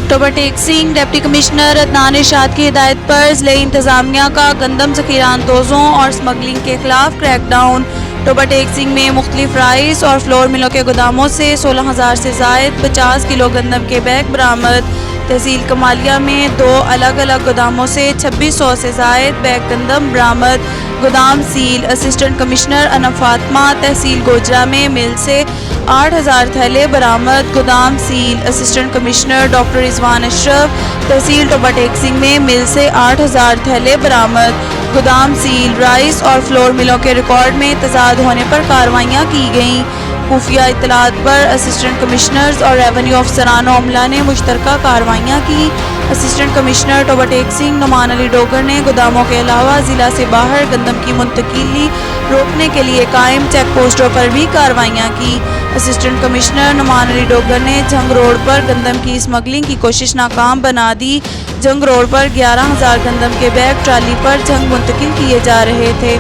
टोबर Tek Singh deputy commissioner Adnan Irshad की हिदायत पर ज़िले इंतज़ामिया का गंदम ज़ख़ीरा अंदोज़ों और स्मगलिंग के खिलाफ क्रैकडाउन। टोबर टेक सिंह में मुख्तलिफ राइस और फ्लोर मिलों के गोदामों से 16,000 से ज़ायद 50 किलो गंदम के बैग बरामद। तहसील कमालिया में 2 अलग अलग गोदामों से 2600 से ज़ायद बैग गंदम बरामद। गोदाम सील। Assistant commissioner Anam Fatima. तहसील गोजरा में मिल से 8,000 थैले बरामद। गोदाम सील। Assistant commissioner doctor Rizwan Ashraf. तहसील टोबर टेक सिंह में मिल से 8,000 थैले बरामद। गोदाम सील। राइस और फ्लोर मिलों के रिकॉर्ड में तजाद होने पर कार्रवाइयाँ की गईं। खुफिया इत्तलात पर असिस्टेंट कमिश्नर्स और रेवेन्यू अफसरान अमला ने मुश्तरका कार्रवाइयाँ की। असिस्टेंट कमिश्नर टोबर टेक सिंह नुमान अली डोगर ने गोदामों के अलावा ज़िला से बाहर गंदम की मुंतकिली रोकने के लिए कायम चेक पोस्टों पर भी कार्रवाइयाँ की। असिस्टेंट कमिश्नर नुमान अली डोगर ने जंग रोड पर गंदम की स्मगलिंग की कोशिश नाकाम बना दी। जंग रोड पर 11,000 गंदम के बैग ट्राली पर जंग मुंतकिल किए जा रहे थे।